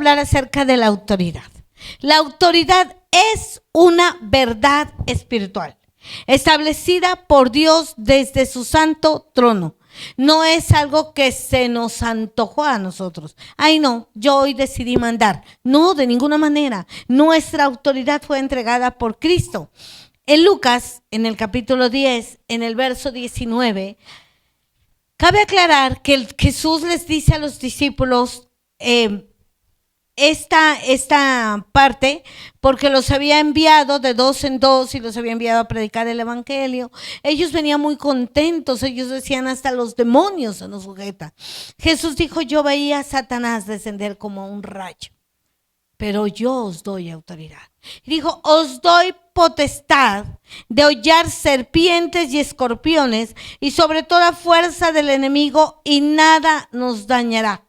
hablar acerca de la autoridad. La autoridad es una verdad espiritual, establecida por Dios desde su santo trono. No es algo que se nos antojó a nosotros. Ay, no, yo hoy decidí mandar. No, de ninguna manera. Nuestra autoridad fue entregada por Cristo. En Lucas, en el capítulo 10, en el verso 19, cabe aclarar que Jesús les dice a los discípulos esta parte, porque los había enviado de dos en dos y los había enviado a predicar el evangelio. Ellos venían muy contentos, ellos decían hasta los demonios se nos sujeta. Jesús dijo: yo veía a Satanás descender como un rayo, pero yo os doy autoridad. Dijo: os doy potestad de hollar serpientes y escorpiones y sobre toda fuerza del enemigo, y nada nos dañará.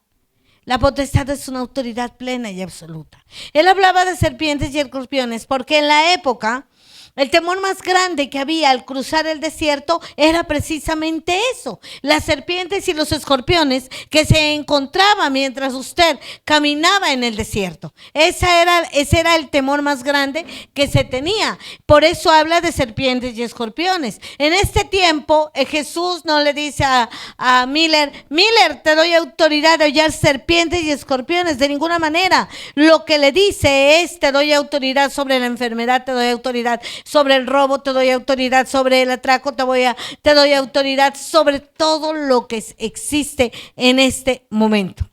La potestad es una autoridad plena y absoluta. Él hablaba de serpientes y escorpiones porque en la época el temor más grande que había al cruzar el desierto era precisamente eso: las serpientes y los escorpiones que se encontraban mientras usted caminaba en el desierto. Ese era el temor más grande que se tenía. Por eso habla de serpientes y escorpiones. En este tiempo Jesús no le dice a Miller: te doy autoridad de hollar serpientes y escorpiones. De ninguna manera. Lo que le dice es: te doy autoridad sobre la enfermedad, te doy autoridad sobre el robo, te doy autoridad sobre el atraco, te doy autoridad sobre todo lo que existe en este momento.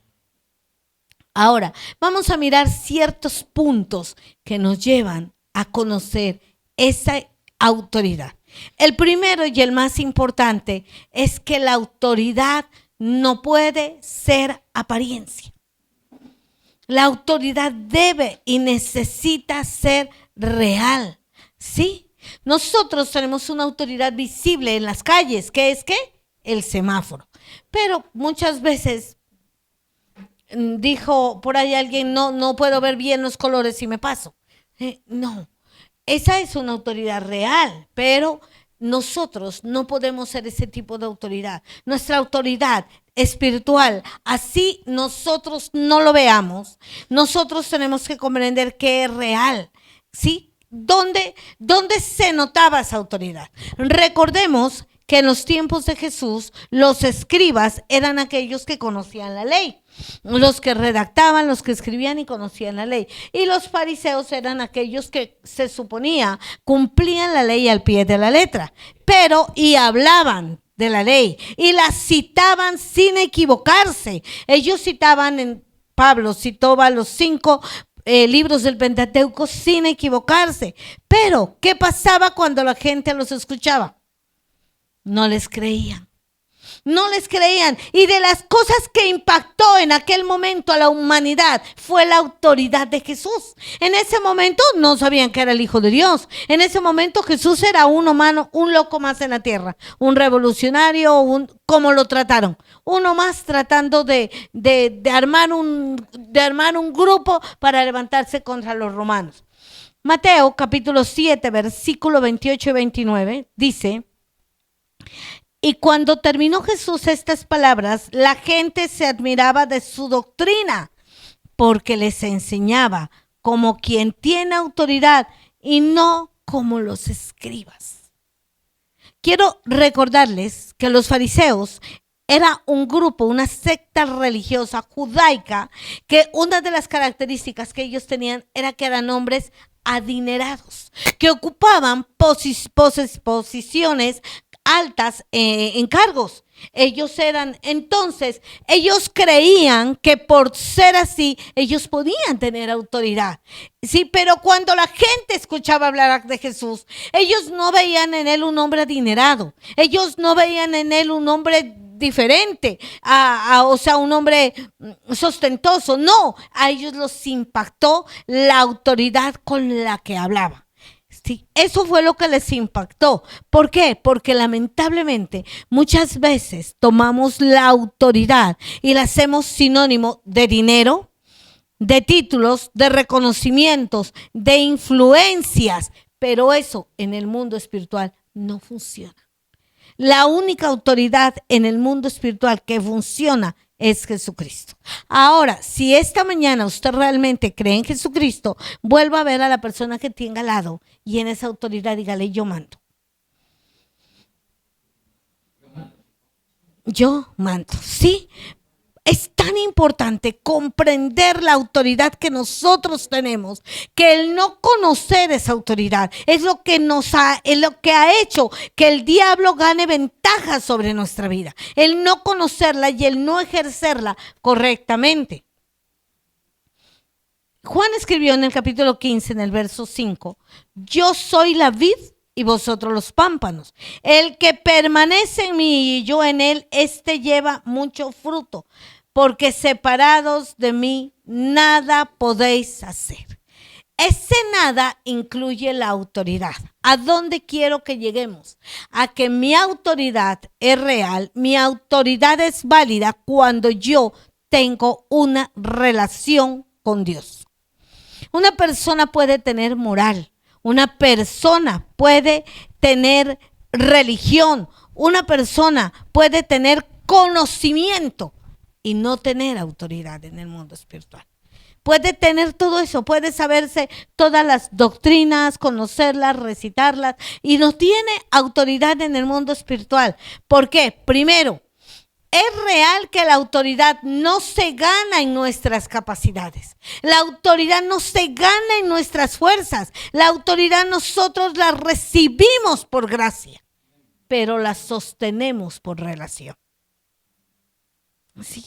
Ahora, vamos a mirar ciertos puntos que nos llevan a conocer esa autoridad. El primero y el más importante es que la autoridad no puede ser apariencia. La autoridad debe y necesita ser real. Sí, nosotros tenemos una autoridad visible en las calles, que es ¿qué? El semáforo. Pero muchas veces dijo por ahí alguien: no puedo ver bien los colores si me paso. No, esa es una autoridad real, pero nosotros no podemos ser ese tipo de autoridad. Nuestra autoridad espiritual, así nosotros no lo veamos, nosotros tenemos que comprender que es real, ¿sí? ¿Dónde se notaba esa autoridad? Recordemos que en los tiempos de Jesús los escribas eran aquellos que conocían la ley, los que redactaban, los que escribían y conocían la ley. Y los fariseos eran aquellos que se suponía cumplían la ley al pie de la letra, pero y hablaban de la ley y la citaban sin equivocarse. Ellos citaban, Pablo citó los 5 libros del Pentateuco sin equivocarse. Pero ¿qué pasaba cuando la gente los escuchaba? No les creían. Y de las cosas que impactó en aquel momento a la humanidad fue la autoridad de Jesús. En ese momento no sabían que era el Hijo de Dios. En ese momento Jesús era un humano, un loco más en la tierra, un revolucionario, ¿cómo lo trataron? Uno más tratando de armar un grupo para levantarse contra los romanos. Mateo capítulo 7, versículo 28 y 29 dice: y cuando terminó Jesús estas palabras, la gente se admiraba de su doctrina, porque les enseñaba como quien tiene autoridad y no como los escribas. Quiero recordarles que los fariseos era un grupo, una secta religiosa judaica, que una de las características que ellos tenían era que eran hombres adinerados, que ocupaban posiciones altas en cargos. Ellos creían que por ser así, ellos podían tener autoridad. Sí, pero cuando la gente escuchaba hablar de Jesús, ellos no veían en él un hombre adinerado. Ellos no veían en él un hombre diferente, o sea, un hombre sostentoso. No, a ellos los impactó la autoridad con la que hablaba. Sí, eso fue lo que les impactó. ¿Por qué? Porque lamentablemente muchas veces tomamos la autoridad y la hacemos sinónimo de dinero, de títulos, de reconocimientos, de influencias, pero eso en el mundo espiritual no funciona. La única autoridad en el mundo espiritual que funciona es Jesucristo. Ahora, si esta mañana usted realmente cree en Jesucristo, vuelva a ver a la persona que tenga al lado y en esa autoridad dígale, yo mando. Yo mando, ¿sí? Es tan importante comprender la autoridad que nosotros tenemos, que el no conocer esa autoridad es lo que ha hecho que el diablo gane ventaja sobre nuestra vida. El no conocerla y el no ejercerla correctamente. Juan escribió en el capítulo 15, en el verso 5, yo soy la vid y vosotros los pámpanos. El que permanece en mí y yo en él, este lleva mucho fruto, porque separados de mí nada podéis hacer. Ese nada incluye la autoridad. ¿A dónde quiero que lleguemos? A que mi autoridad es real, mi autoridad es válida cuando yo tengo una relación con Dios. Una persona puede tener moral, una persona puede tener religión, una persona puede tener conocimiento y no tener autoridad en el mundo espiritual. Puede tener todo eso, puede saberse todas las doctrinas, conocerlas, recitarlas y no tiene autoridad en el mundo espiritual. ¿Por qué? Primero, es real que la autoridad no se gana en nuestras capacidades. La autoridad no se gana en nuestras fuerzas. La autoridad nosotros la recibimos por gracia, pero la sostenemos por relación. Sí.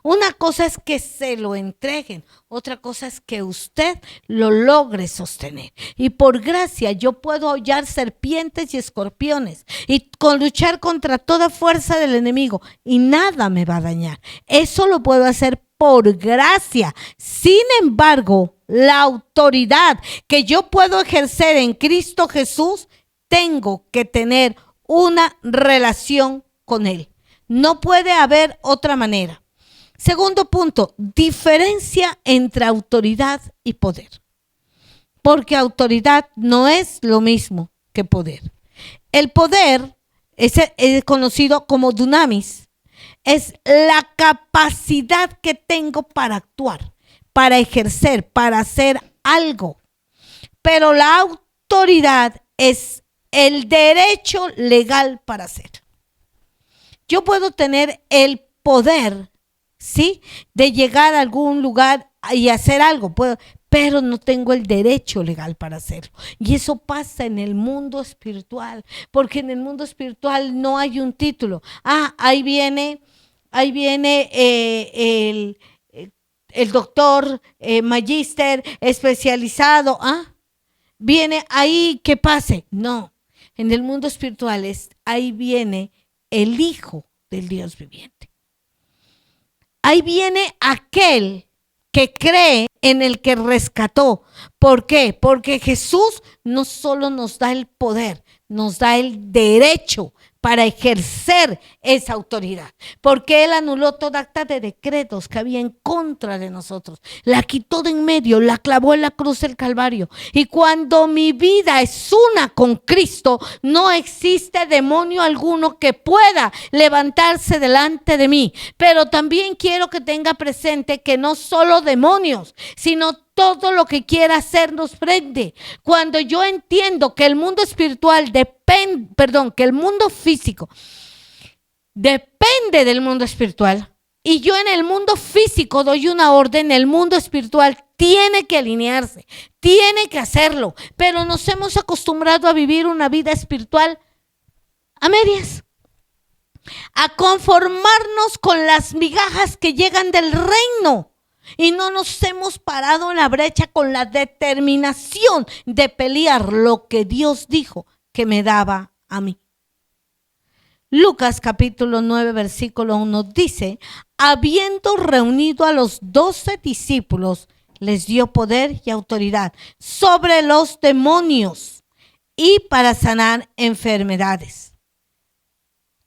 Una cosa es que se lo entreguen, otra cosa es que usted lo logre sostener. Y por gracia yo puedo hollar serpientes y escorpiones y luchar contra toda fuerza del enemigo y nada me va a dañar. Eso lo puedo hacer por gracia. Sin embargo, la autoridad que yo puedo ejercer en Cristo Jesús, tengo que tener una relación con Él. No puede haber otra manera. Segundo punto, diferencia entre autoridad y poder. Porque autoridad no es lo mismo que poder. El poder es conocido como dunamis. Es la capacidad que tengo para actuar, para ejercer, para hacer algo. Pero la autoridad es el derecho legal para hacer. Yo puedo tener el poder, ¿sí?, de llegar a algún lugar y hacer algo, pero no tengo el derecho legal para hacerlo. Y eso pasa en el mundo espiritual, porque en el mundo espiritual no hay un título. Ahí viene el doctor, magíster, especializado. Viene ahí que pase. No, en el mundo espiritual ahí viene el Hijo del Dios viviente. Ahí viene aquel que cree en el que rescató. ¿Por qué? Porque Jesús no solo nos da el poder, nos da el derecho para ejercer esa autoridad. Porque Él anuló toda acta de decretos que había en contra de nosotros. La quitó de en medio, la clavó en la cruz del Calvario. Y cuando mi vida es una con Cristo, no existe demonio alguno que pueda levantarse delante de mí. Pero también quiero que tenga presente que no solo demonios, sino todo lo que quiera hacernos frente. Cuando yo entiendo que el mundo espiritual que el mundo físico depende del mundo espiritual y yo en el mundo físico doy una orden, el mundo espiritual tiene que alinearse, tiene que hacerlo, pero nos hemos acostumbrado a vivir una vida espiritual a medias, a conformarnos con las migajas que llegan del reino. Y no nos hemos parado en la brecha con la determinación de pelear lo que Dios dijo que me daba a mí. Lucas capítulo 9 versículo 1 dice, habiendo reunido a los 12 discípulos, les dio poder y autoridad sobre los demonios y para sanar enfermedades.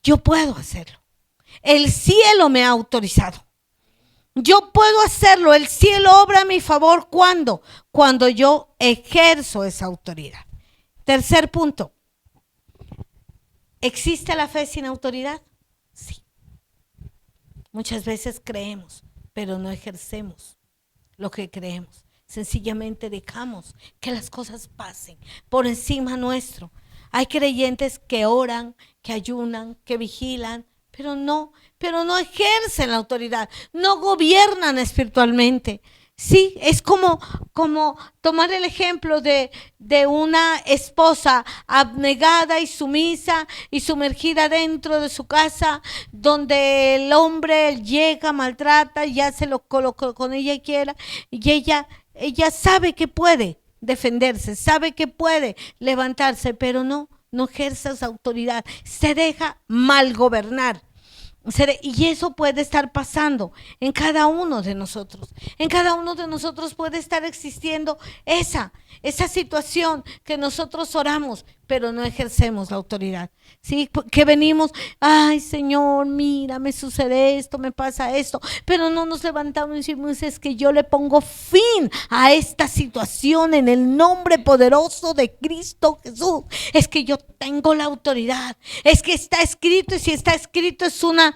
Yo puedo hacerlo. El cielo me ha autorizado. Yo puedo hacerlo, el cielo obra a mi favor. ¿Cuándo? Cuando yo ejerzo esa autoridad. Tercer punto. ¿Existe la fe sin autoridad? Sí. Muchas veces creemos, pero no ejercemos lo que creemos. Sencillamente dejamos que las cosas pasen por encima nuestro. Hay creyentes que oran, que ayunan, que vigilan, pero no ejercen la autoridad, no gobiernan espiritualmente. Sí, es como tomar el ejemplo de una esposa abnegada y sumisa y sumergida dentro de su casa, donde el hombre llega, maltrata y hace lo que con ella quiera, y ella sabe que puede defenderse, sabe que puede levantarse, pero no ejerce esa autoridad, se deja mal gobernar. Y eso puede estar pasando en cada uno de nosotros. En cada uno de nosotros puede estar existiendo esa situación que nosotros oramos, pero no ejercemos la autoridad. ¿Sí? Que venimos, ay Señor, mira, me sucede esto, me pasa esto, pero no nos levantamos y decimos, es que yo le pongo fin a esta situación en el nombre poderoso de Cristo Jesús. Es que yo tengo la autoridad, es que está escrito, y si está escrito es una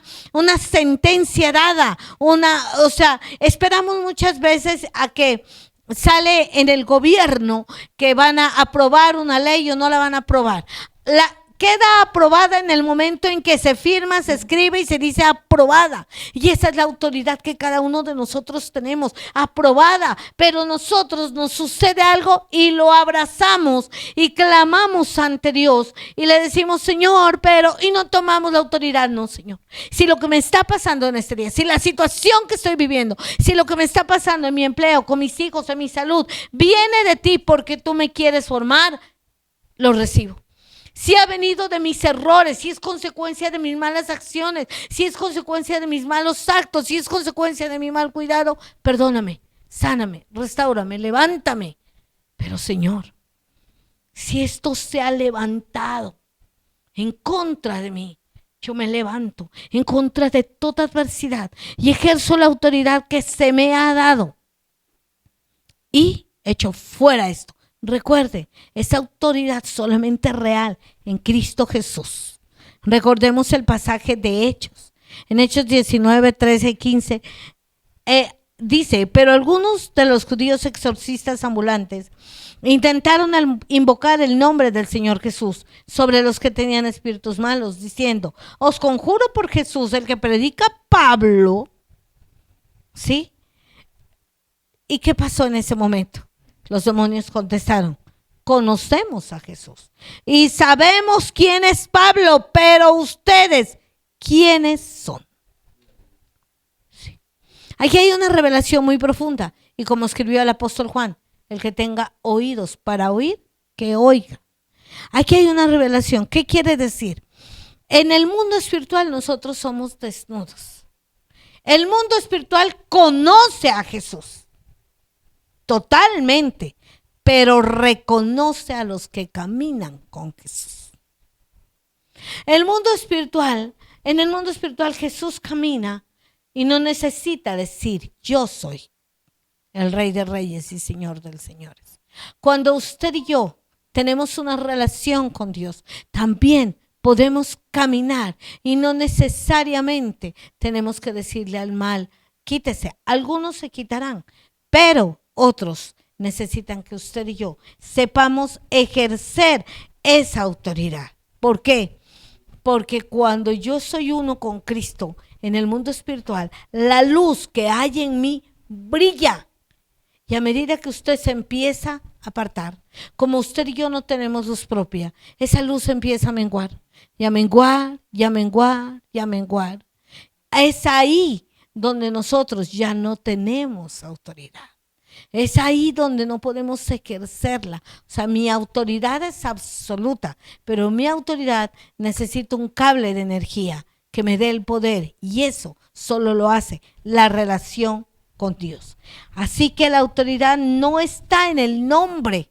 sentencia dada, o sea, esperamos muchas veces a que sale en el gobierno que van a aprobar una ley o no la van a aprobar. Queda aprobada en el momento en que se firma, se escribe y se dice aprobada. Y esa es la autoridad que cada uno de nosotros tenemos, aprobada. Pero nosotros nos sucede algo y lo abrazamos y clamamos ante Dios y le decimos, Señor, y no tomamos la autoridad. No, Señor. Si lo que me está pasando en este día, si la situación que estoy viviendo, si lo que me está pasando en mi empleo, con mis hijos, en mi salud, viene de ti porque tú me quieres formar, lo recibo. Si ha venido de mis errores, si es consecuencia de mis malas acciones, si es consecuencia de mis malos actos, si es consecuencia de mi mal cuidado, perdóname, sáname, restáurame, levántame. Pero Señor, si esto se ha levantado en contra de mí, yo me levanto en contra de toda adversidad y ejerzo la autoridad que se me ha dado y echo fuera esto. Recuerde, esa autoridad solamente real en Cristo Jesús. Recordemos el pasaje de Hechos. En Hechos 19, 13 y 15 dice, pero algunos de los judíos exorcistas ambulantes intentaron invocar el nombre del Señor Jesús sobre los que tenían espíritus malos, diciendo, os conjuro por Jesús, el que predica Pablo. ¿Sí? ¿Y qué pasó en ese momento? Los demonios contestaron, conocemos a Jesús y sabemos quién es Pablo, pero ustedes, ¿quiénes son? Sí. Aquí hay una revelación muy profunda y como escribió el apóstol Juan, el que tenga oídos para oír, que oiga. Aquí hay una revelación. ¿Qué quiere decir? En el mundo espiritual nosotros somos desnudos. El mundo espiritual conoce a Jesús. Totalmente, pero reconoce a los que caminan con Jesús. En el mundo espiritual Jesús camina y no necesita decir yo soy el Rey de Reyes y Señor de Señores. Cuando usted y yo tenemos una relación con Dios, también podemos caminar y no necesariamente tenemos que decirle al mal, quítese. Algunos se quitarán, pero otros necesitan que usted y yo sepamos ejercer esa autoridad. ¿Por qué? Porque cuando yo soy uno con Cristo en el mundo espiritual, la luz que hay en mí brilla. Y a medida que usted se empieza a apartar, como usted y yo no tenemos luz propia, esa luz empieza a menguar, y a menguar, y a menguar, y a menguar. Es ahí donde nosotros ya no tenemos autoridad. Es ahí donde no podemos ejercerla. O sea, mi autoridad es absoluta, pero mi autoridad necesita un cable de energía que me dé el poder y eso solo lo hace la relación con Dios. Así que la autoridad no está en el nombre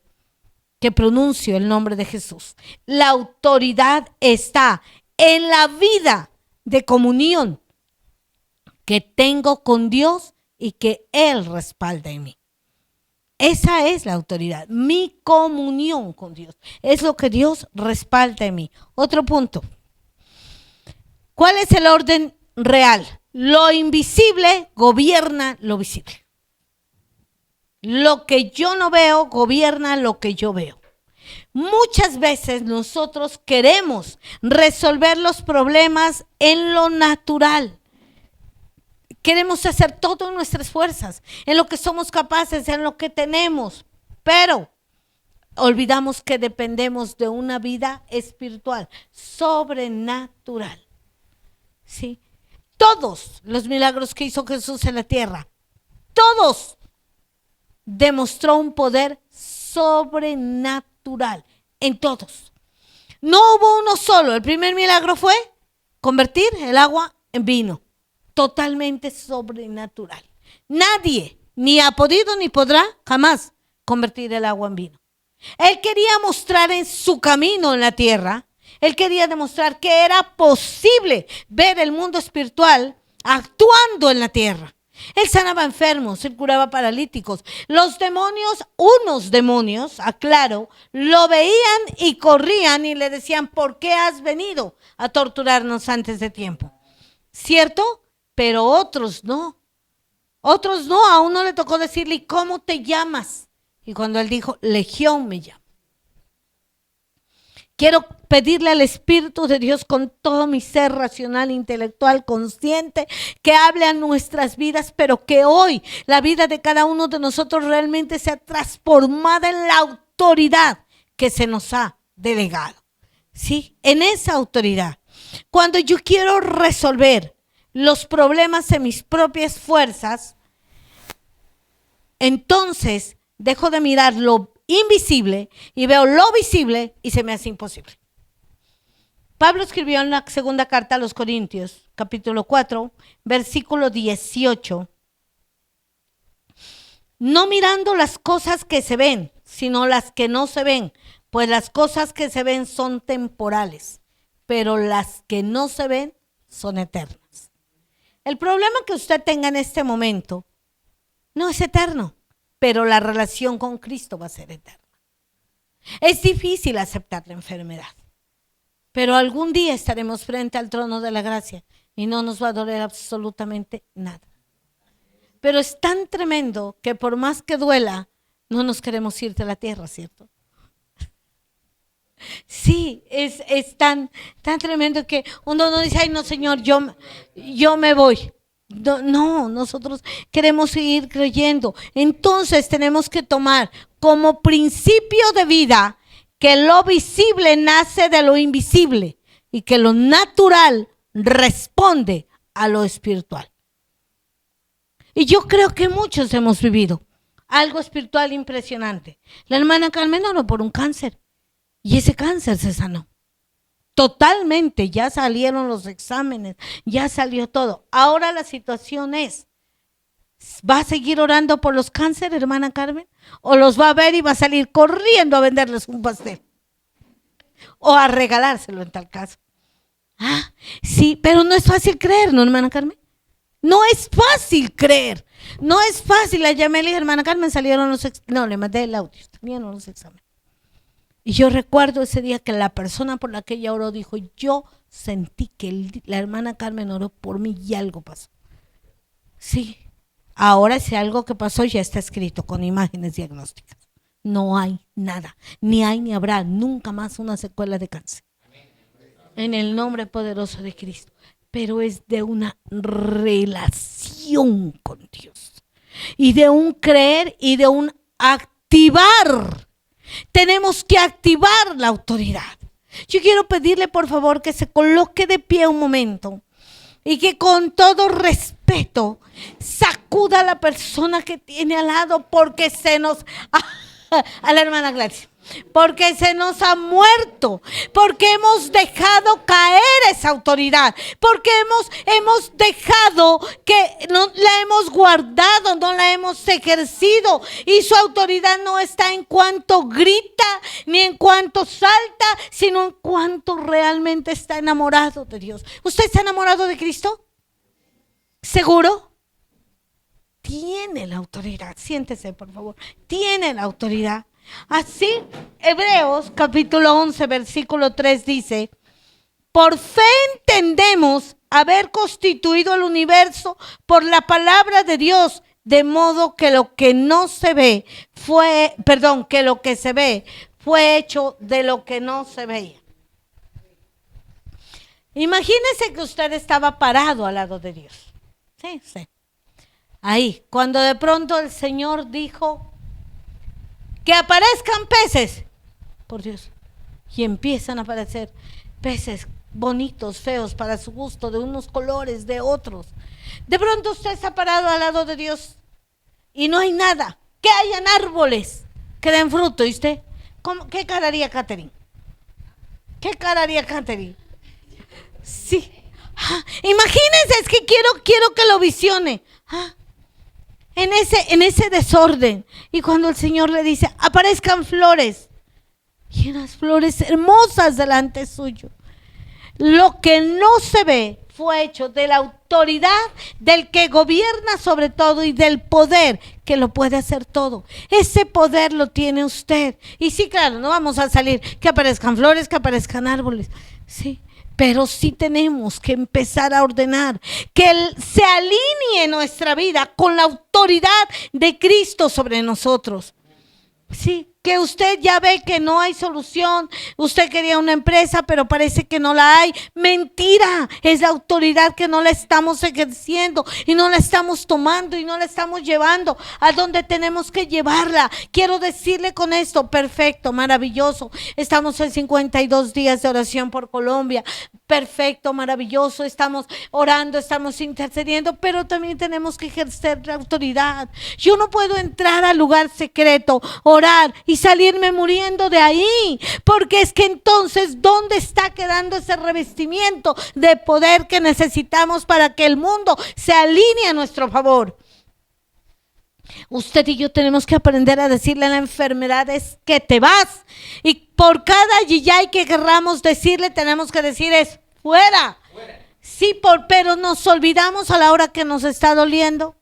que pronuncio, el nombre de Jesús. La autoridad está en la vida de comunión que tengo con Dios y que Él respalda en mí. Esa es la autoridad, mi comunión con Dios. Es lo que Dios respalda en mí. Otro punto. ¿Cuál es el orden real Lo invisible gobierna lo visible. Lo que yo no veo gobierna lo que yo veo. Muchas veces nosotros queremos resolver los problemas en lo natural. Queremos hacer todo en nuestras fuerzas, en lo que somos capaces, en lo que tenemos, pero olvidamos que dependemos de una vida espiritual, sobrenatural. ¿Sí? Todos los milagros que hizo Jesús en la tierra, todos demostró un poder sobrenatural en todos. No hubo uno solo. El primer milagro fue convertir el agua en vino. Totalmente sobrenatural. Nadie ni ha podido ni podrá jamás convertir el agua en vino. Él quería mostrar en su camino en la tierra, él quería demostrar que era posible ver el mundo espiritual actuando en la tierra. Él sanaba enfermos, él curaba paralíticos. Los demonios, unos demonios, aclaro, lo veían y corrían y le decían, ¿por qué has venido a torturarnos antes de tiempo? ¿Cierto? Pero otros no. Otros no, a uno le tocó decirle, ¿y cómo te llamas? Y cuando él dijo, Legión me llama. Quiero pedirle al Espíritu de Dios con todo mi ser racional, intelectual, consciente, que hable a nuestras vidas, pero que hoy la vida de cada uno de nosotros realmente sea transformada en la autoridad que se nos ha delegado. ¿Sí? En esa autoridad. Cuando yo quiero resolver los problemas en mis propias fuerzas, entonces dejo de mirar lo invisible y veo lo visible y se me hace imposible. Pablo escribió en la segunda carta a los Corintios, capítulo 4, versículo 18. No mirando las cosas que se ven, sino las que no se ven, pues las cosas que se ven son temporales, pero las que no se ven son eternas. El problema que usted tenga en este momento no es eterno, pero la relación con Cristo va a ser eterna. Es difícil aceptar la enfermedad, pero algún día estaremos frente al trono de la gracia y no nos va a doler absolutamente nada. Pero es tan tremendo que por más que duela, no nos queremos ir de la tierra, ¿cierto? Sí, es tan tremendo que uno no dice, ay no Señor, yo me voy. No, nosotros queremos seguir creyendo. Entonces tenemos que tomar como principio de vida que lo visible nace de lo invisible y que lo natural responde a lo espiritual. Y yo creo que muchos hemos vivido algo espiritual impresionante. La hermana Carmen oró por un cáncer y ese cáncer se sanó. Totalmente, ya salieron los exámenes, ya salió todo. Ahora la situación es, ¿va a seguir orando por los cánceres, hermana Carmen? ¿O los va a ver y va a salir corriendo a venderles un pastel? ¿O a regalárselo en tal caso? Ah, sí, pero no es fácil creer, ¿no, hermana Carmen? No es fácil creer, no es fácil. La llamé y le dije, hermana Carmen, salieron los exámenes. No, le mandé el audio, salieron los exámenes. Y yo recuerdo ese día que la persona por la que ella oró dijo, yo sentí que la hermana Carmen oró por mí y algo pasó. Sí, ahora ese algo que pasó ya está escrito con imágenes diagnósticas. No hay nada, ni hay ni habrá nunca más una secuela de cáncer. En el nombre poderoso de Cristo. Pero es de una relación con Dios. Y de un creer y de un activar. Tenemos que activar la autoridad. Yo quiero pedirle por favor que se coloque de pie un momento y que con todo respeto sacuda a la persona que tiene al lado porque se nos... a la hermana Gladys. Porque se nos ha muerto, porque hemos dejado caer esa autoridad, porque hemos dejado que no la hemos guardado, no la hemos ejercido, y su autoridad no está en cuanto grita ni en cuanto salta, sino en cuanto realmente está enamorado de Dios. ¿Usted está enamorado de Cristo? ¿Seguro? Tiene la autoridad. Siéntese, por favor. Tiene la autoridad. Así, Hebreos capítulo 11, versículo 3 dice, por fe entendemos haber constituido el universo por la palabra de Dios, de modo que lo que no se ve que lo que se ve fue hecho de lo que no se veía. Imagínese que usted estaba parado al lado de Dios. Sí, sí. Ahí, cuando de pronto el Señor dijo que aparezcan peces, por Dios, y empiezan a aparecer peces bonitos, feos, para su gusto, de unos colores, de otros. De pronto usted está parado al lado de Dios y no hay nada, que hayan árboles que den fruto. ¿Y usted? ¿Qué cara haría Catherine? ¿Qué cara haría Catherine? Sí. Imagínense, es que quiero que lo visione. En ese desorden. Y cuando el Señor le dice, aparezcan flores, y unas flores hermosas delante suyo. Lo que no se ve fue hecho de la autoridad del que gobierna sobre todo y del poder que lo puede hacer todo. Ese poder lo tiene usted. Y sí, claro, no vamos a salir que aparezcan flores, que aparezcan árboles. Sí, pero sí tenemos que empezar a ordenar que se alinee nuestra vida con la autoridad de Cristo sobre nosotros. Sí, que usted ya ve que no hay solución, usted quería una empresa pero parece que no la hay. Mentira, es la autoridad que no la estamos ejerciendo y no la estamos tomando y no la estamos llevando a donde tenemos que llevarla. Quiero decirle con esto, perfecto, maravilloso, estamos en 52 días de oración por Colombia, perfecto, maravilloso, estamos orando, estamos intercediendo, pero también tenemos que ejercer la autoridad. Yo no puedo entrar al lugar secreto, orar y salirme muriendo de ahí, porque es que entonces ¿dónde está quedando ese revestimiento de poder que necesitamos para que el mundo se alinee a nuestro favor? Usted y yo tenemos que aprender a decirle a la enfermedad es que te vas, y por cada yiyay que querramos decirle tenemos que decir es fuera. Sí, pero nos olvidamos a la hora que nos está doliendo.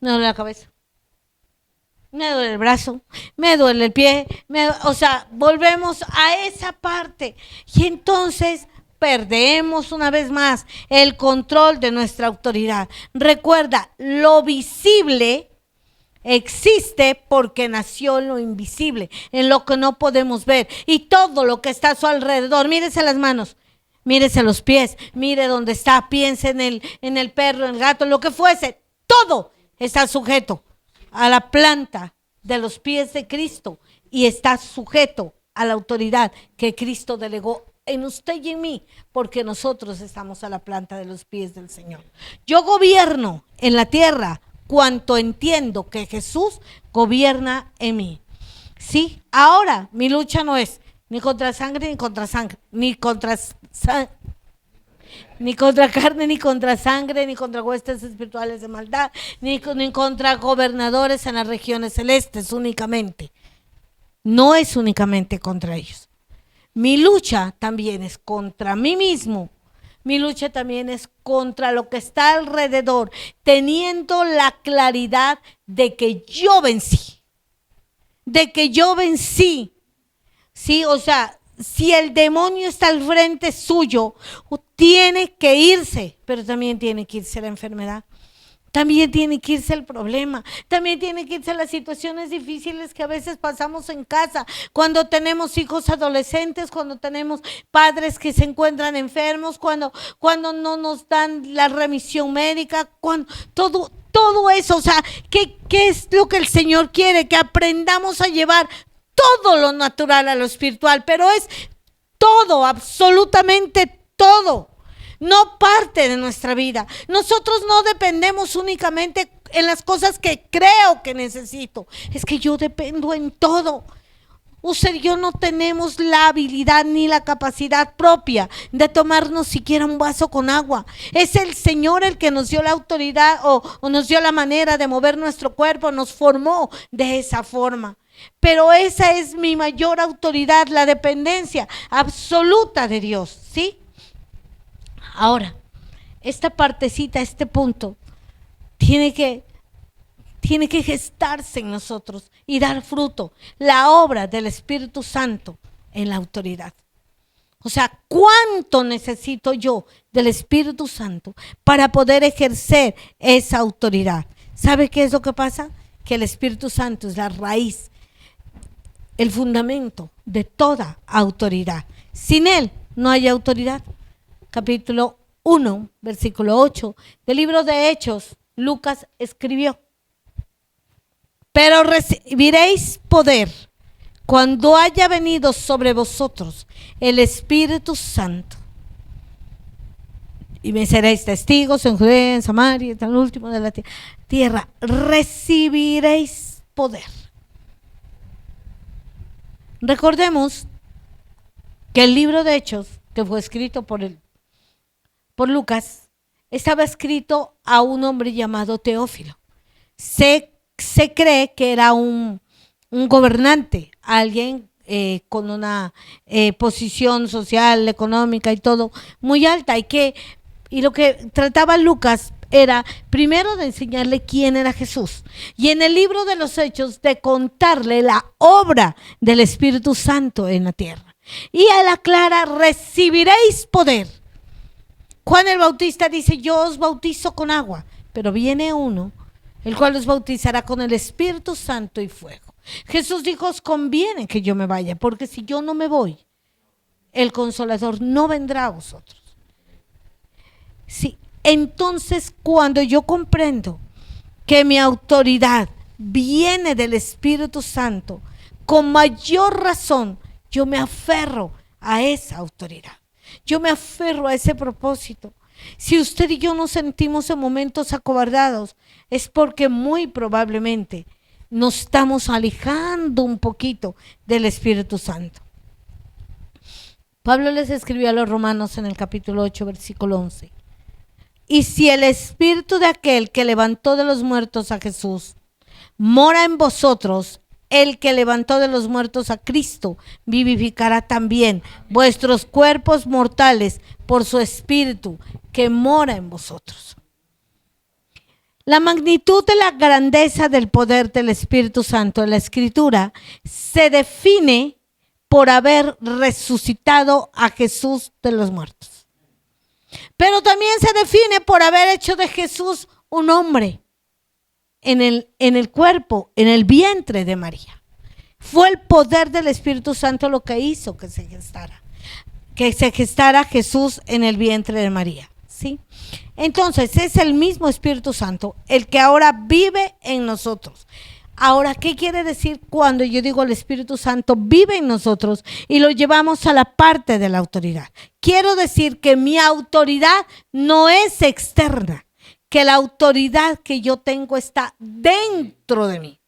Me duele la cabeza, me duele el brazo, me duele el pie, o sea, volvemos a esa parte y entonces perdemos una vez más el control de nuestra autoridad. Recuerda, lo visible existe porque nació en lo invisible, en lo que no podemos ver, y todo lo que está a su alrededor. Mírese las manos, mírese los pies, mire dónde está, piense en el perro, en el gato, lo que fuese, todo está sujeto a la planta de los pies de Cristo y está sujeto a la autoridad que Cristo delegó en usted y en mí, porque nosotros estamos a la planta de los pies del Señor. Yo gobierno en la tierra cuanto entiendo que Jesús gobierna en mí. Sí, ahora mi lucha no es ni contra sangre, ni contra sangre, ni contra carne, ni contra sangre, ni contra huestes espirituales de maldad, ni contra gobernadores en las regiones celestes únicamente. No es únicamente contra ellos. Mi lucha también es contra mí mismo. Mi lucha también es contra lo que está alrededor, teniendo la claridad de que yo vencí. Sí, o sea, si el demonio está al frente suyo, tiene que irse, pero también tiene que irse la enfermedad. También tiene que irse el problema, también tiene que irse las situaciones difíciles que a veces pasamos en casa, cuando tenemos hijos adolescentes, cuando tenemos padres que se encuentran enfermos, cuando no nos dan la remisión médica, cuando todo eso, o sea, ¿qué es lo que el Señor quiere? Que aprendamos a llevar todo lo natural a lo espiritual, pero es todo, absolutamente todo. No parte de nuestra vida. Nosotros no dependemos únicamente en las cosas que creo que necesito. Es que yo dependo en todo. Usted y yo no tenemos la habilidad ni la capacidad propia de tomarnos siquiera un vaso con agua. Es el Señor el que nos dio la autoridad o nos dio la manera de mover nuestro cuerpo, nos formó de esa forma. Pero esa es mi mayor autoridad, la dependencia absoluta de Dios, ¿sí? Ahora, esta partecita, este punto, tiene que gestarse en nosotros y dar fruto, la obra del Espíritu Santo en la autoridad. O sea, ¿cuánto necesito yo del Espíritu Santo para poder ejercer esa autoridad? ¿Sabe qué es lo que pasa? Que el Espíritu Santo es la raíz, el fundamento de toda autoridad. Sin Él no hay autoridad. Capítulo 1, versículo 8 del libro de Hechos, Lucas escribió: pero recibiréis poder cuando haya venido sobre vosotros el Espíritu Santo. Y me seréis testigos en Judea, en Samaria, hasta el último de la tierra. Recibiréis poder. Recordemos que el libro de Hechos, que fue escrito por Lucas, estaba escrito a un hombre llamado Teófilo. Se cree que era un gobernante, alguien con una posición social, económica y todo muy alta, y lo que trataba Lucas era primero de enseñarle quién era Jesús, y en el libro de los Hechos de contarle la obra del Espíritu Santo en la tierra. Y él aclara: recibiréis poder. Juan el Bautista dice: yo os bautizo con agua, pero viene uno el cual os bautizará con el Espíritu Santo y fuego. Jesús dijo: os conviene que yo me vaya, porque si yo no me voy, el Consolador no vendrá a vosotros. Sí, entonces cuando yo comprendo que mi autoridad viene del Espíritu Santo, con mayor razón yo me aferro a esa autoridad. Yo me aferro a ese propósito. Si usted y yo nos sentimos en momentos acobardados, es porque muy probablemente nos estamos alejando un poquito del Espíritu Santo. Pablo les escribió a los romanos en el capítulo 8, versículo 11. Y si el Espíritu de aquel que levantó de los muertos a Jesús mora en vosotros, el que levantó de los muertos a Cristo vivificará también vuestros cuerpos mortales por su Espíritu que mora en vosotros. La magnitud de la grandeza del poder del Espíritu Santo en la Escritura se define por haber resucitado a Jesús de los muertos. Pero también se define por haber hecho de Jesús un hombre en el cuerpo, en el vientre de María. Fue el poder del Espíritu Santo lo que hizo que se gestara Jesús en el vientre de María, ¿sí? Entonces es el mismo Espíritu Santo el que ahora vive en nosotros. Ahora, ¿qué quiere decir cuando yo digo el Espíritu Santo vive en nosotros y lo llevamos a la parte de la autoridad? Quiero decir que mi autoridad no es externa, que la autoridad que yo tengo está dentro de mí.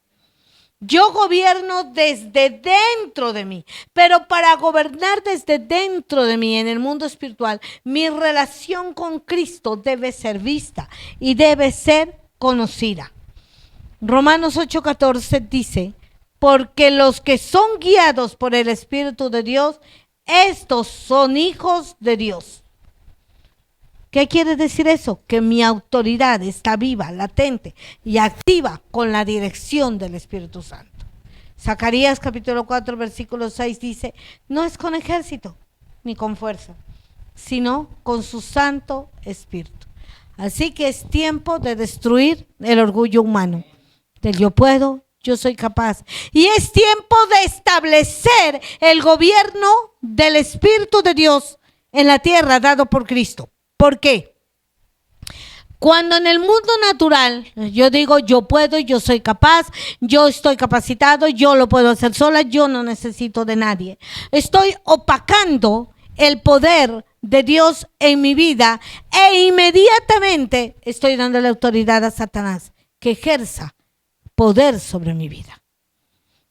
Yo gobierno desde dentro de mí, pero para gobernar desde dentro de mí en el mundo espiritual, mi relación con Cristo debe ser vista y debe ser conocida. Romanos 8:14 dice: porque los que son guiados por el Espíritu de Dios, estos son hijos de Dios. ¿Qué quiere decir eso? Que mi autoridad está viva, latente y activa con la dirección del Espíritu Santo. Zacarías capítulo 4 versículo 6 dice: no es con ejército ni con fuerza, sino con su Santo Espíritu. Así que es tiempo de destruir el orgullo humano, del yo puedo, yo soy capaz. Y es tiempo de establecer el gobierno del Espíritu de Dios en la tierra dado por Cristo. ¿Por qué? Cuando en el mundo natural yo digo yo puedo, yo soy capaz, yo estoy capacitado, yo lo puedo hacer sola, yo no necesito de nadie. Estoy opacando el poder de Dios en mi vida e inmediatamente estoy dándole autoridad a Satanás que ejerza poder sobre mi vida.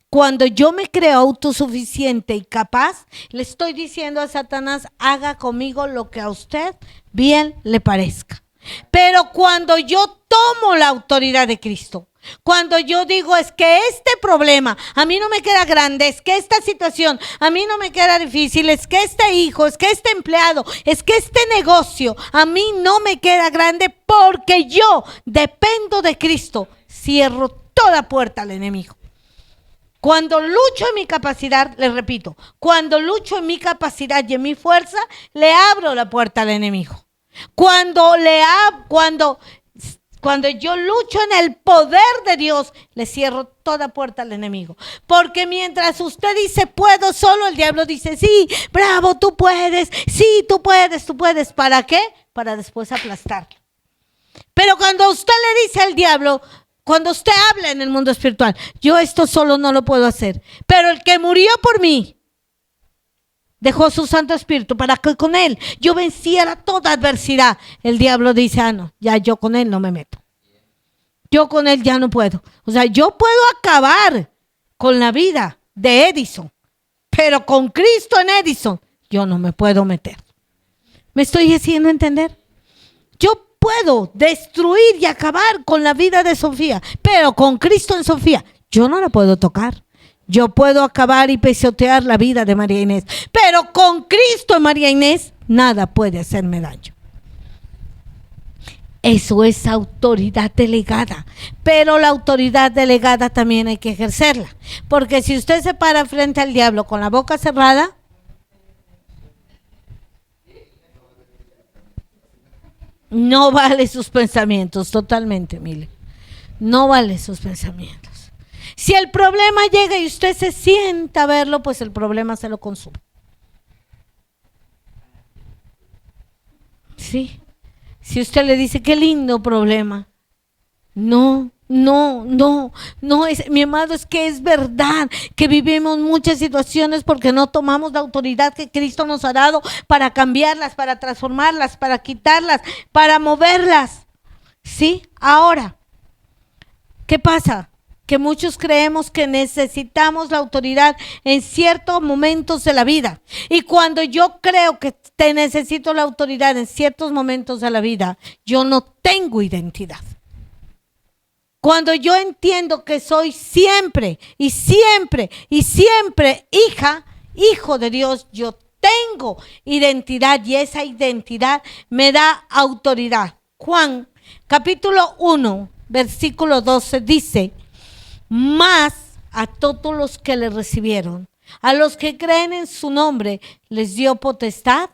Cuando yo me creo autosuficiente y capaz, le estoy diciendo a Satanás: haga conmigo lo que a usted bien le parezca. Pero cuando yo tomo la autoridad de Cristo, cuando yo digo es que este problema a mí no me queda grande, es que esta situación a mí no me queda difícil, es que este hijo, es que este empleado, es que este negocio a mí no me queda grande porque yo dependo de Cristo, cierro toda puerta al enemigo. Cuando lucho en mi capacidad, les repito, cuando lucho en mi capacidad y en mi fuerza, le abro la puerta al enemigo. Cuando yo lucho en el poder de Dios, le cierro toda puerta al enemigo. Porque mientras usted dice puedo solo, el diablo dice sí, bravo, tú puedes, sí, tú puedes, tú puedes. ¿Para qué? Para después aplastarlo. Pero cuando usted le dice al diablo, cuando usted habla en el mundo espiritual, yo esto solo no lo puedo hacer, pero el que murió por mí dejó su Santo Espíritu para que con él yo venciera toda adversidad. El diablo dice, no, ya yo con él no me meto. Yo con él ya no puedo. O sea, yo puedo acabar con la vida de Edison, pero con Cristo en Edison yo no me puedo meter. ¿Me estoy haciendo entender? Yo puedo destruir y acabar con la vida de Sofía, pero con Cristo en Sofía yo no la puedo tocar. Yo puedo acabar y pisotear la vida de María Inés, pero con Cristo en María Inés nada puede hacerme daño. Eso es autoridad delegada, pero la autoridad delegada también hay que ejercerla, porque si usted se para frente al diablo con la boca cerrada, no vale sus pensamientos, totalmente, Mile. No vale sus pensamientos. Si el problema llega y usted se sienta a verlo, pues el problema se lo consume. Sí. Si usted le dice, qué lindo problema. No, mi amado, es que es verdad que vivimos muchas situaciones porque no tomamos la autoridad que Cristo nos ha dado para cambiarlas, para transformarlas, para quitarlas, para moverlas. ¿Sí? Ahora, ¿qué pasa? Que muchos creemos que necesitamos la autoridad en ciertos momentos de la vida. Y cuando yo creo que te necesito la autoridad en ciertos momentos de la vida, yo no tengo identidad. Cuando yo entiendo que soy siempre y siempre y siempre hijo de Dios, yo tengo identidad y esa identidad me da autoridad. Juan capítulo 1, versículo 12 dice, mas a todos los que le recibieron, a los que creen en su nombre, les dio potestad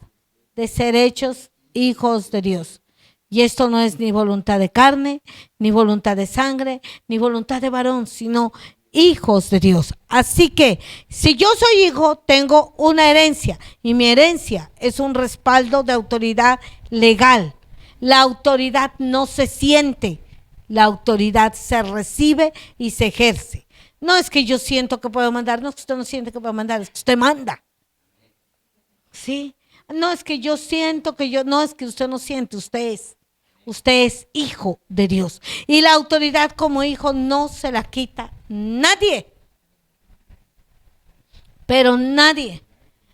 de ser hechos hijos de Dios. Y esto no es ni voluntad de carne, ni voluntad de sangre, ni voluntad de varón, sino hijos de Dios. Así que si yo soy hijo, tengo una herencia y mi herencia es un respaldo de autoridad legal. La autoridad no se siente, la autoridad se recibe y se ejerce. No es que yo siento que puedo mandar, no es que usted no siente que puedo mandar, es que usted manda. ¿Sí? No es que yo siento que yo, no es que usted no siente, usted es hijo de Dios. Y la autoridad como hijo no se la quita nadie. Pero nadie.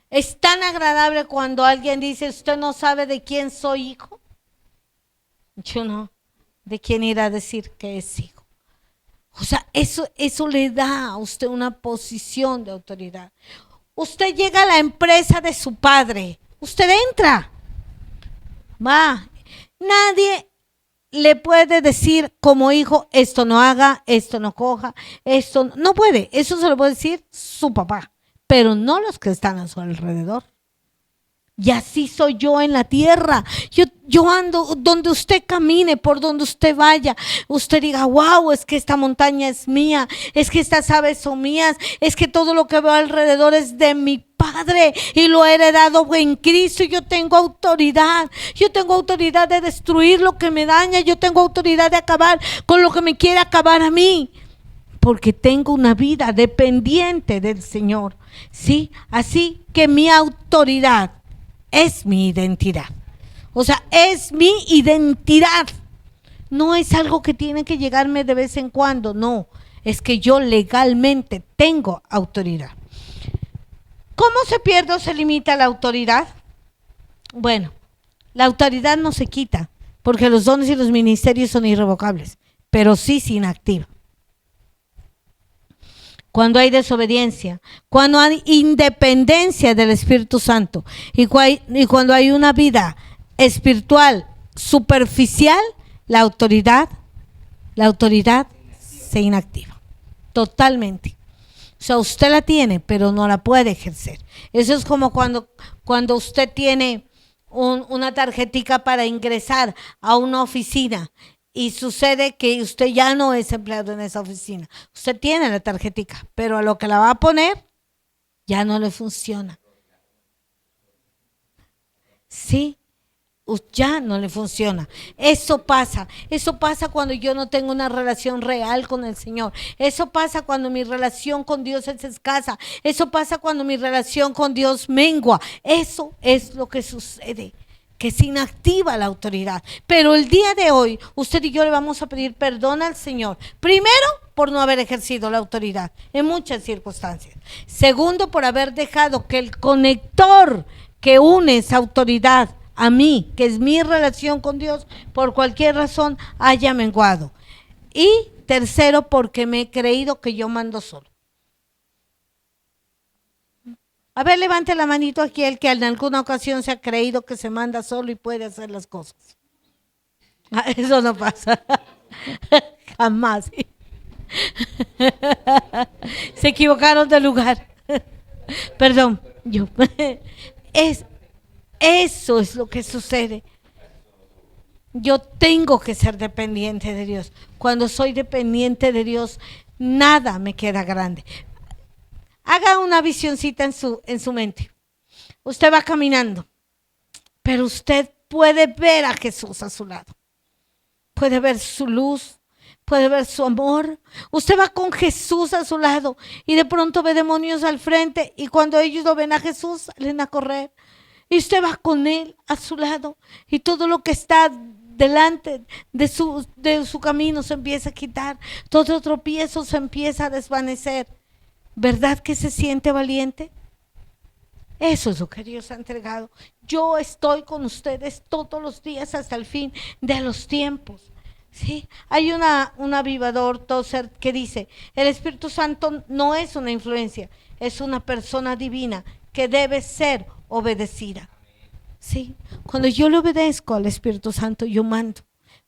Es tan agradable cuando alguien dice, ¿usted no sabe de quién soy hijo? Yo no. ¿De quién irá a decir que es hijo? O sea, eso le da a usted una posición de autoridad. Usted llega a la empresa de su padre. Usted entra. Va. Nadie le puede decir como hijo, esto no haga, esto no coja, esto no puede. Eso se lo puede decir su papá, pero no los que están a su alrededor. Y así soy yo en la tierra. Yo ando donde usted camine, por donde usted vaya. Usted diga, wow, es que esta montaña es mía, es que estas aves son mías, es que todo lo que veo alrededor es de mi Padre y lo he heredado en Cristo. Yo tengo autoridad. Yo tengo autoridad de destruir lo que me daña. Yo tengo autoridad de acabar con lo que me quiere acabar a mí. Porque tengo una vida dependiente del Señor. ¿Sí? Así que mi autoridad es mi identidad. O sea, es mi identidad. No es algo que tiene que llegarme de vez en cuando, no. Es que yo legalmente tengo autoridad. ¿Cómo se pierde o se limita la autoridad? Bueno, la autoridad no se quita, porque los dones y los ministerios son irrevocables, pero sí se inactiva. Cuando hay desobediencia, cuando hay independencia del Espíritu Santo y cuando hay una vida espiritual superficial, la autoridad se inactiva, totalmente. sea, usted la tiene, pero no la puede ejercer. Eso es como cuando usted tiene una tarjetica para ingresar a una oficina y sucede que usted ya no es empleado en esa oficina. Usted tiene la tarjetica, pero a lo que la va a poner ya no le funciona. Sí, ya no le funciona. Eso pasa cuando yo no tengo una relación real con el Señor. Eso pasa cuando mi relación con Dios es escasa. Eso pasa cuando mi relación con Dios mengua. Eso es lo que sucede, que se inactiva la autoridad. Pero el día de hoy, usted y yo le vamos a pedir perdón al Señor. Primero, por no haber ejercido la autoridad en muchas circunstancias. Segundo, por haber dejado que el conector que une esa autoridad a mí, que es mi relación con Dios, por cualquier razón haya menguado. Y tercero, porque me he creído que yo mando solo. A ver, levante la manito aquí el que en alguna ocasión se ha creído que se manda solo y puede hacer las cosas. Eso no pasa. Jamás. Se equivocaron de lugar. Perdón, yo. Eso es lo que sucede. Yo tengo que ser dependiente de Dios. Cuando soy dependiente de Dios, nada me queda grande. Haga una visioncita en su mente. Usted va caminando, pero usted puede ver a Jesús a su lado. Puede ver su luz, puede ver su amor. Usted va con Jesús a su lado y de pronto ve demonios al frente y cuando ellos lo ven a Jesús, salen a correr. Y usted va con Él a su lado y todo lo que está delante de su camino se empieza a quitar. Todo tropiezo se empieza a desvanecer. ¿Verdad que se siente valiente? Eso es lo que Dios ha entregado. Yo estoy con ustedes todos los días hasta el fin de los tiempos. ¿Sí? Hay un avivador, Tozer, que dice, el Espíritu Santo no es una influencia, es una persona divina que debe ser obedecida. ¿Sí? Cuando yo le obedezco al Espíritu Santo, yo mando.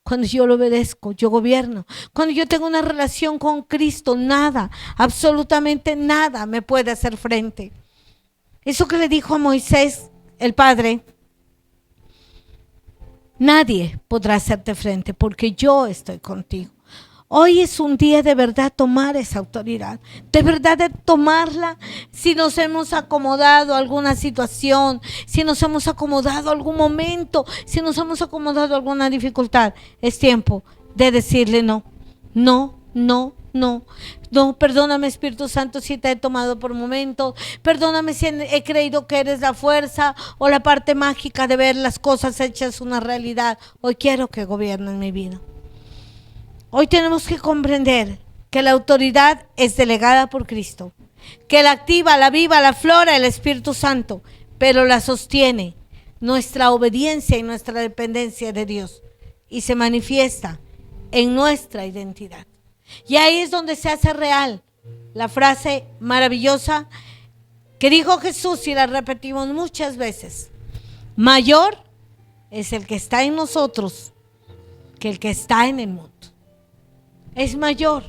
Cuando yo lo obedezco, yo gobierno. Cuando yo tengo una relación con Cristo, nada, absolutamente nada me puede hacer frente. Eso que le dijo a Moisés, el Padre, nadie podrá hacerte frente porque yo estoy contigo. Hoy es un día de verdad tomar esa autoridad, de verdad de tomarla. Si nos hemos acomodado a alguna situación, si nos hemos acomodado a algún momento, si nos hemos acomodado a alguna dificultad, es tiempo de decirle no, no, no, no. No, perdóname Espíritu Santo si te he tomado por momentos, perdóname si he creído que eres la fuerza o la parte mágica de ver las cosas hechas una realidad. Hoy quiero que gobiernes mi vida. Hoy tenemos que comprender que la autoridad es delegada por Cristo, que la activa, la viva, la aflora el Espíritu Santo, pero la sostiene nuestra obediencia y nuestra dependencia de Dios y se manifiesta en nuestra identidad. Y ahí es donde se hace real la frase maravillosa que dijo Jesús y la repetimos muchas veces: mayor es el que está en nosotros que el que está en el mundo. Es mayor,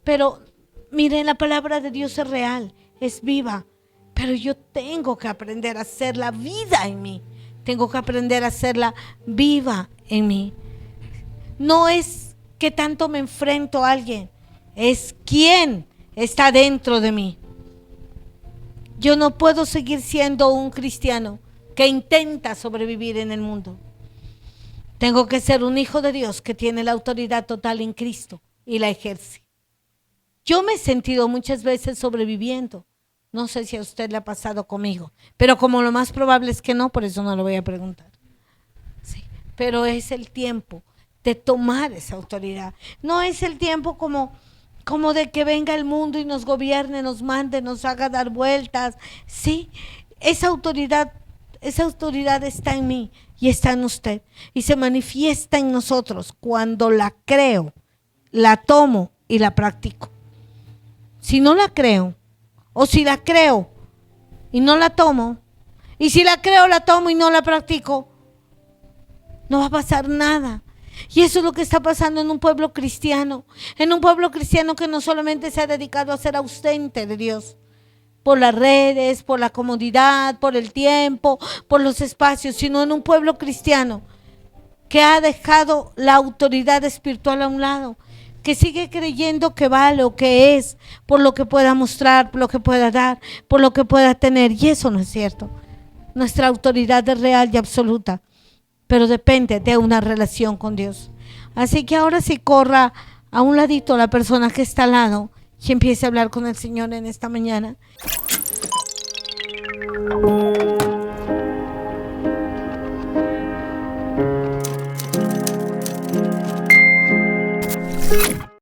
pero miren, la palabra de Dios es real, es viva, pero yo tengo que aprender a hacerla vida en mí, tengo que aprender a hacerla viva en mí. No es que tanto me enfrento a alguien, es quién está dentro de mí. Yo no puedo seguir siendo un cristiano que intenta sobrevivir en el mundo. Tengo que ser un hijo de Dios que tiene la autoridad total en Cristo y la ejerce. Yo me he sentido muchas veces sobreviviendo. No sé si a usted le ha pasado conmigo, pero como lo más probable es que no, por eso no lo voy a preguntar. Sí, pero es el tiempo de tomar esa autoridad. No es el tiempo como de que venga el mundo y nos gobierne, nos mande, nos haga dar vueltas. Sí, esa autoridad está en mí y está en usted y se manifiesta en nosotros cuando la creo, la tomo y la practico. Si no la creo, o si la creo y no la tomo, y si la creo, la tomo y no la practico, no va a pasar nada. Y eso es lo que está pasando en un pueblo cristiano. En un pueblo cristiano que no solamente se ha dedicado a ser ausente de Dios. Por las redes, por la comodidad, por el tiempo, por los espacios, sino en un pueblo cristiano que ha dejado la autoridad espiritual a un lado, que sigue creyendo que vale o que es por lo que pueda mostrar, por lo que pueda dar, por lo que pueda tener. Y eso no es cierto. Nuestra autoridad es real y absoluta, pero depende de una relación con Dios. Así que ahora sí corra a un ladito la persona que está al lado y empiece a hablar con el Señor en esta mañana.